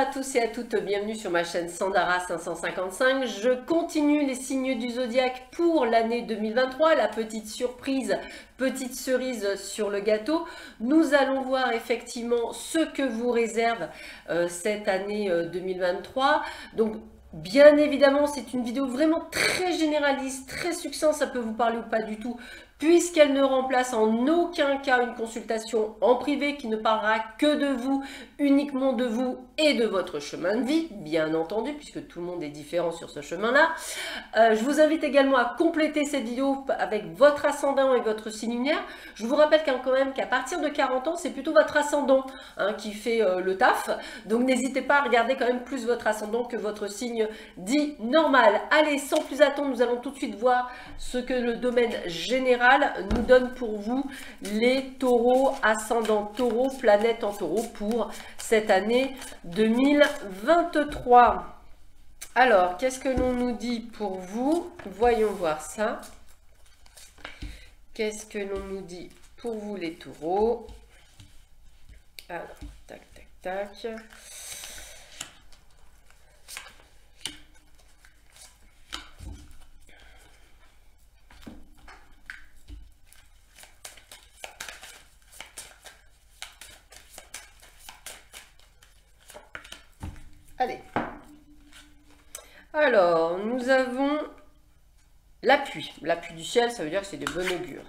à tous et à toutes, bienvenue sur ma chaîne Sandara 555. Je continue les signes du zodiaque pour l'année 2023, la petite surprise, petite cerise sur le gâteau. Nous allons voir effectivement ce que vous réserve cette année 2023. Donc bien évidemment, c'est une vidéo vraiment très généraliste, très succincte, ça peut vous parler ou pas du tout, puisqu'elle ne remplace en aucun cas une consultation en privé qui ne parlera que de vous, uniquement de vous et de votre chemin de vie, bien entendu, puisque tout le monde est différent sur ce chemin-là. Je vous invite également à compléter cette vidéo avec votre ascendant et votre signe lunaire. Je vous rappelle quand même qu'à partir de 40 ans, c'est plutôt votre ascendant qui fait le taf. Donc n'hésitez pas à regarder quand même plus votre ascendant que votre signe dit normal. Allez, sans plus attendre, nous allons tout de suite voir ce que le domaine général nous donne pour vous, les taureaux, ascendant taureau, planète en taureau pour cette année 2023. Alors, qu'est-ce que l'on nous dit pour vous? Voyons voir ça. Qu'est-ce que l'on nous dit pour vous les taureaux? Alors, tac, tac, tac. Allez. Alors, nous avons l'appui. L'appui du ciel, ça veut dire que c'est de bon augure.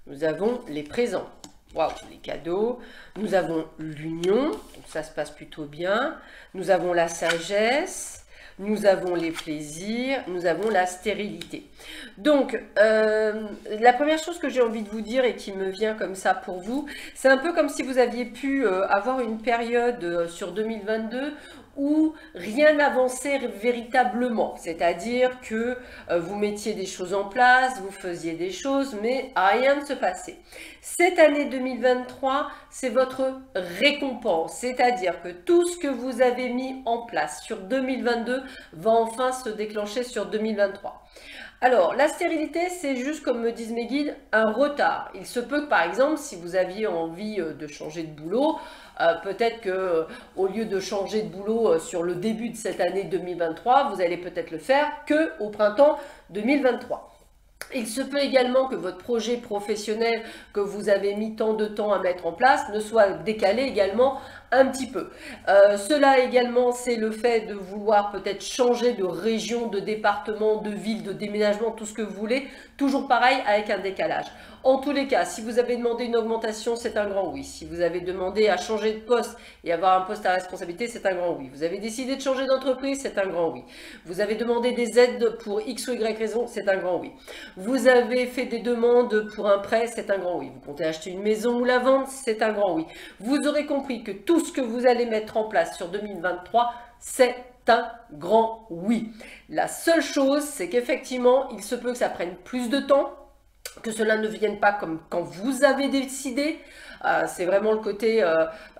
Nous avons les présents. Waouh, les cadeaux. Nous avons l'union. Donc ça se passe plutôt bien. Nous avons la sagesse. Nous avons les plaisirs, nous avons la stérilité. Donc, la première chose que j'ai envie de vous dire et qui me vient comme ça pour vous, c'est un peu comme si vous aviez pu avoir une période sur 2022 où rien n'avançait véritablement. C'est-à-dire que vous mettiez des choses en place, vous faisiez des choses, mais rien ne se passait. Cette année 2023, c'est votre récompense. C'est-à-dire que tout ce que vous avez mis en place sur 2022 va enfin se déclencher sur 2023. Alors, la stérilité, c'est juste, comme me disent mes guides, un retard. Il se peut que, par exemple, si vous aviez envie de changer de boulot, peut-être que au lieu de changer de boulot sur le début de cette année 2023, vous allez peut-être le faire qu'au printemps 2023. Il se peut également que votre projet professionnel que vous avez mis tant de temps à mettre en place ne soit décalé également un petit peu. Cela également, c'est le fait de vouloir peut-être changer de région, de département, de ville, de déménagement, tout ce que vous voulez. Toujours pareil avec un décalage. En tous les cas, si vous avez demandé une augmentation, c'est un grand oui. Si vous avez demandé à changer de poste et avoir un poste à responsabilité, c'est un grand oui. Vous avez décidé de changer d'entreprise, c'est un grand oui. Vous avez demandé des aides pour X ou Y raison, c'est un grand oui. Vous avez fait des demandes pour un prêt, c'est un grand oui. Vous comptez acheter une maison ou la vendre, c'est un grand oui. Vous aurez compris que tout ce que vous allez mettre en place sur 2023, c'est un grand oui. La seule chose, c'est qu'effectivement, il se peut que ça prenne plus de temps, que cela ne vienne pas comme quand vous avez décidé. C'est vraiment le côté,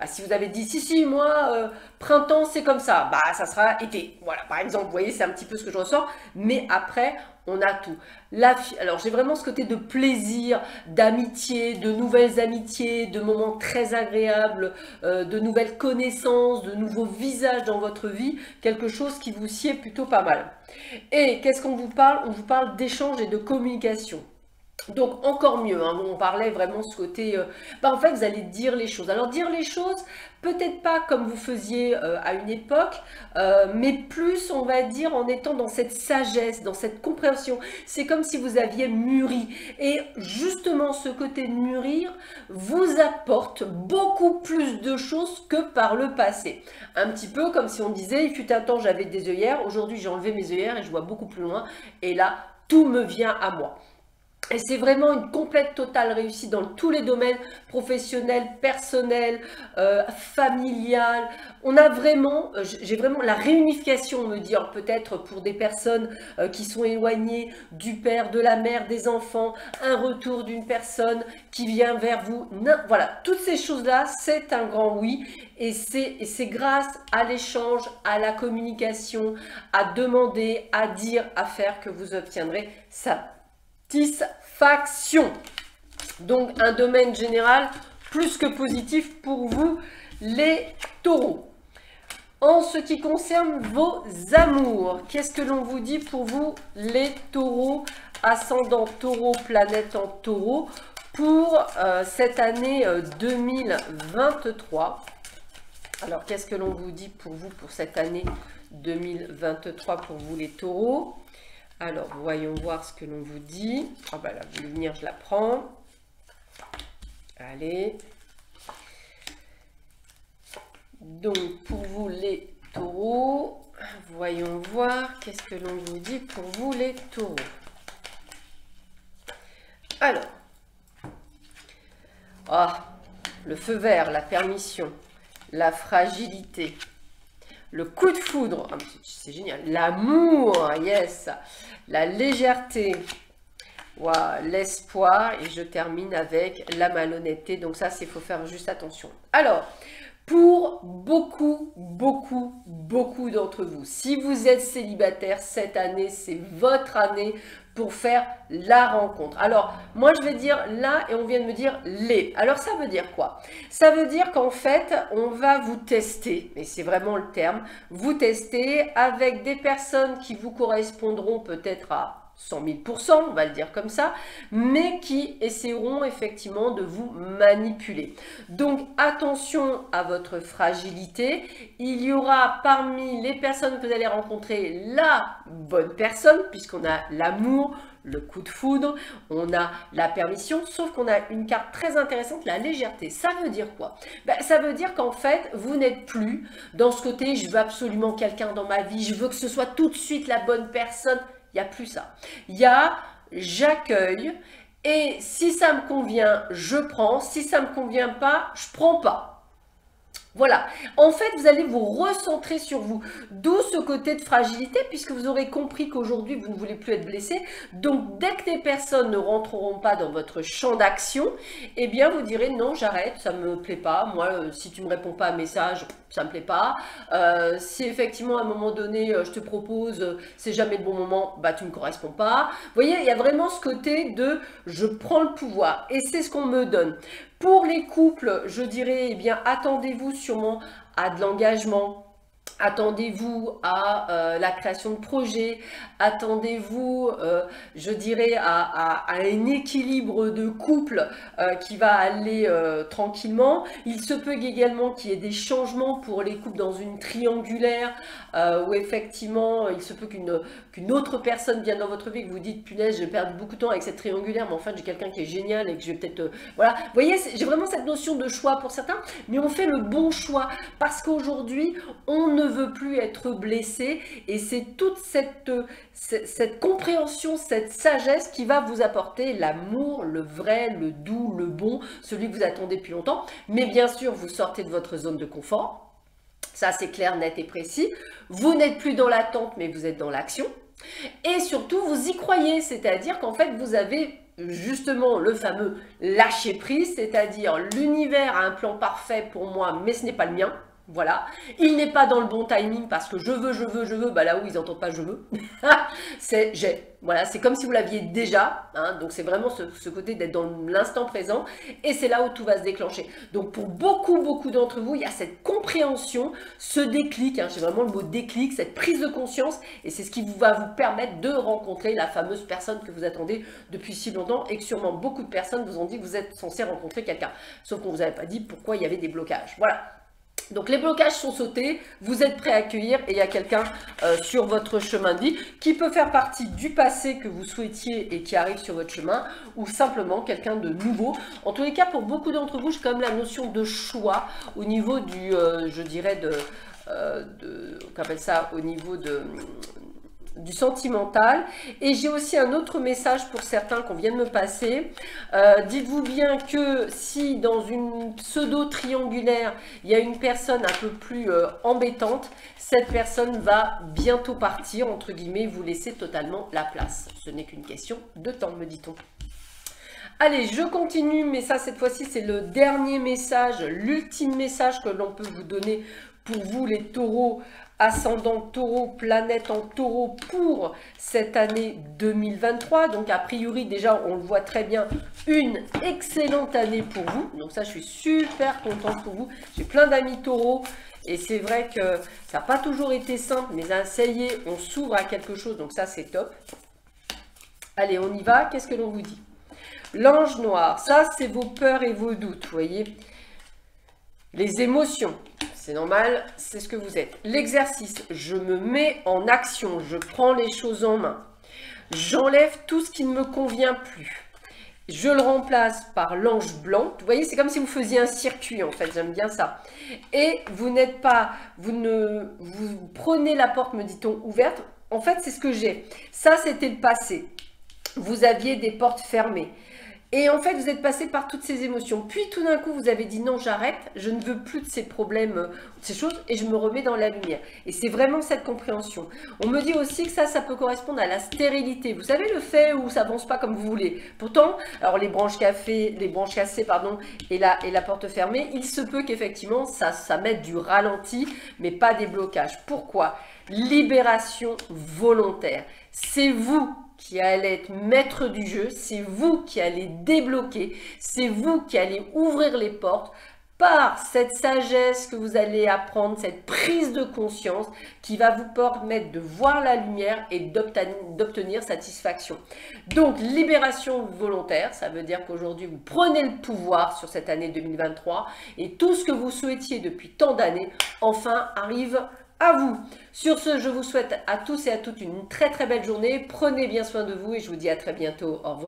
si vous avez dit si moi printemps c'est comme ça, ça sera été. Voilà, par exemple, vous voyez, c'est un petit peu ce que je ressens, mais après on a tout. Alors j'ai vraiment ce côté de plaisir, d'amitié, de nouvelles amitiés, de moments très agréables, de nouvelles connaissances, de nouveaux visages dans votre vie, quelque chose qui vous sied plutôt pas mal. Et qu'est-ce qu'on vous parle? On vous parle d'échange et de communication. Donc encore mieux, on parlait vraiment de ce côté, en fait vous allez dire les choses. Alors dire les choses, peut-être pas comme vous faisiez à une époque, mais plus on va dire en étant dans cette sagesse, dans cette compréhension. C'est comme si vous aviez mûri. Et justement ce côté de mûrir vous apporte beaucoup plus de choses que par le passé. Un petit peu comme si on disait, il fut un temps j'avais des œillères, aujourd'hui j'ai enlevé mes œillères et je vois beaucoup plus loin. Et là, tout me vient à moi. Et c'est vraiment une complète totale réussite dans tous les domaines professionnels, personnels, familial. On a vraiment, j'ai vraiment la réunification, on me dit, peut-être pour des personnes qui sont éloignées du père, de la mère, des enfants, un retour d'une personne qui vient vers vous. Non, voilà, toutes ces choses-là, c'est un grand oui. Et c'est grâce à l'échange, à la communication, à demander, à dire, à faire que vous obtiendrez ça. Satisfaction. Donc un domaine général plus que positif pour vous les taureaux. En ce qui concerne vos amours, qu'est-ce que l'on vous dit pour vous, les taureaux, ascendant taureau, planète en taureau, pour cette année 2023? Alors, qu'est-ce que l'on vous dit pour vous, pour cette année 2023, pour vous les taureaux? Alors, voyons voir ce que l'on vous dit. Ah bah là, vous voulez venir, je la prends. Allez. Donc, pour vous les taureaux, voyons voir, qu'est-ce que l'on vous dit pour vous les taureaux. Alors, le feu vert, la permission, la fragilité, le coup de foudre, c'est génial, l'amour, yes, la légèreté, l'espoir, et je termine avec la malhonnêteté. Donc ça, il faut faire juste attention. Alors, pour beaucoup d'entre vous, si vous êtes célibataire, cette année, c'est votre année pour faire la rencontre. Alors, moi, je vais dire là et on vient de me dire les. Alors, ça veut dire quoi? Ça veut dire qu'en fait, on va vous tester, et c'est vraiment le terme, vous tester avec des personnes qui vous correspondront peut-être à 100 000 %, on va le dire comme ça, mais qui essaieront effectivement de vous manipuler. Donc attention à votre fragilité. Il y aura parmi les personnes que vous allez rencontrer la bonne personne, puisqu'on a l'amour, le coup de foudre, on a la permission, sauf qu'on a une carte très intéressante, la légèreté. Ça veut dire quoi? Ça veut dire qu'en fait, vous n'êtes plus dans ce côté, je veux absolument quelqu'un dans ma vie, je veux que ce soit tout de suite la bonne personne. Il n'y a plus ça. Il y a j'accueille et si ça me convient, je prends. Si ça ne me convient pas, je ne prends pas. Voilà, en fait, vous allez vous recentrer sur vous, d'où ce côté de fragilité, puisque vous aurez compris qu'aujourd'hui, vous ne voulez plus être blessé. Donc, dès que les personnes ne rentreront pas dans votre champ d'action, eh bien, vous direz non, j'arrête, ça ne me plaît pas. Moi, si tu ne me réponds pas à un message, ça ne me plaît pas. Si effectivement, à un moment donné, je te propose, c'est jamais le bon moment, bah, tu ne me corresponds pas. Vous voyez, il y a vraiment ce côté de je prends le pouvoir et c'est ce qu'on me donne. Pour les couples, je dirais, eh bien, attendez-vous sûrement à de l'engagement. Attendez-vous à la création de projets, attendez-vous, je dirais, à un équilibre de couple qui va aller tranquillement. Il se peut également qu'il y ait des changements pour les couples dans une triangulaire où effectivement, il se peut qu'une autre personne vienne dans votre vie et que vous dites, punaise, j'ai perdu beaucoup de temps avec cette triangulaire, mais en fait, j'ai quelqu'un qui est génial et que je vais peut-être... voilà, vous voyez, j'ai vraiment cette notion de choix pour certains, mais on fait le bon choix parce qu'aujourd'hui, on ne veut plus être blessé et c'est toute cette compréhension, cette sagesse qui va vous apporter l'amour, le vrai, le doux, le bon, celui que vous attendez depuis longtemps. Mais bien sûr, vous sortez de votre zone de confort. Ça, c'est clair, net et précis. Vous n'êtes plus dans l'attente, mais vous êtes dans l'action. Et surtout, vous y croyez, c'est-à-dire qu'en fait, vous avez justement le fameux lâcher prise, c'est-à-dire l'univers a un plan parfait pour moi, mais ce n'est pas le mien. Voilà, il n'est pas dans le bon timing parce que je veux, bah là où ils n'entendent pas je veux, c'est j'ai. Voilà, c'est comme si vous l'aviez déjà, hein, donc c'est vraiment ce côté d'être dans l'instant présent et c'est là où tout va se déclencher. Donc pour beaucoup d'entre vous, il y a cette compréhension, ce déclic, hein, j'ai vraiment le mot déclic, cette prise de conscience et c'est ce qui va vous permettre de rencontrer la fameuse personne que vous attendez depuis si longtemps et que sûrement beaucoup de personnes vous ont dit que vous êtes censé rencontrer quelqu'un, sauf qu'on ne vous avait pas dit pourquoi il y avait des blocages. Voilà. Donc les blocages sont sautés, vous êtes prêts à accueillir et il y a quelqu'un sur votre chemin de vie qui peut faire partie du passé que vous souhaitiez et qui arrive sur votre chemin ou simplement quelqu'un de nouveau. En tous les cas, pour beaucoup d'entre vous, j'ai quand même la notion de choix au niveau du, je dirais, on appelle ça au niveau du sentimental. Et j'ai aussi un autre message pour certains qu'on vient de me passer. Dites-vous bien que si dans une pseudo-triangulaire, il y a une personne un peu plus embêtante, cette personne va bientôt partir, entre guillemets, vous laisser totalement la place. Ce n'est qu'une question de temps, me dit-on. Allez, je continue, mais ça, cette fois-ci, c'est le dernier message, l'ultime message que l'on peut vous donner pour vous, les taureaux, ascendant taureau, planète en taureau pour cette année 2023. Donc a priori déjà on le voit très bien, une excellente année pour vous. Donc ça je suis super contente pour vous. J'ai plein d'amis taureaux Et c'est vrai que ça n'a pas toujours été simple, mais ça y est, on s'ouvre à quelque chose, donc ça c'est top. Allez, on y va. Qu'est-ce que l'on vous dit? L'ange noir, ça c'est vos peurs et vos doutes, vous voyez. Les émotions, c'est normal, c'est ce que vous êtes. L'exercice, je me mets en action, je prends les choses en main. J'enlève tout ce qui ne me convient plus. Je le remplace par l'ange blanc. Vous voyez, c'est comme si vous faisiez un circuit, en fait, j'aime bien ça. Et vous n'êtes pas, vous prenez la porte, me dit-on, ouverte. En fait, c'est ce que j'ai. Ça, c'était le passé. Vous aviez des portes fermées. Et en fait, vous êtes passé par toutes ces émotions. Puis tout d'un coup, vous avez dit non, j'arrête, je ne veux plus de ces problèmes, de ces choses, et je me remets dans la lumière. Et c'est vraiment cette compréhension. On me dit aussi que ça peut correspondre à la stérilité. Vous savez, le fait où ça avance pas comme vous voulez. Pourtant, alors les branches cassées, pardon, et la porte fermée, il se peut qu'effectivement, ça mette du ralenti, mais pas des blocages. Pourquoi? Libération volontaire. C'est vous qui allez être maître du jeu, c'est vous qui allez débloquer, c'est vous qui allez ouvrir les portes par cette sagesse que vous allez apprendre, cette prise de conscience qui va vous permettre de voir la lumière et d'obtenir satisfaction. Donc, libération volontaire, ça veut dire qu'aujourd'hui, vous prenez le pouvoir sur cette année 2023 et tout ce que vous souhaitiez depuis tant d'années, enfin, arrive à vous. Sur ce, je vous souhaite à tous et à toutes une très très belle journée. Prenez bien soin de vous et je vous dis à très bientôt. Au revoir.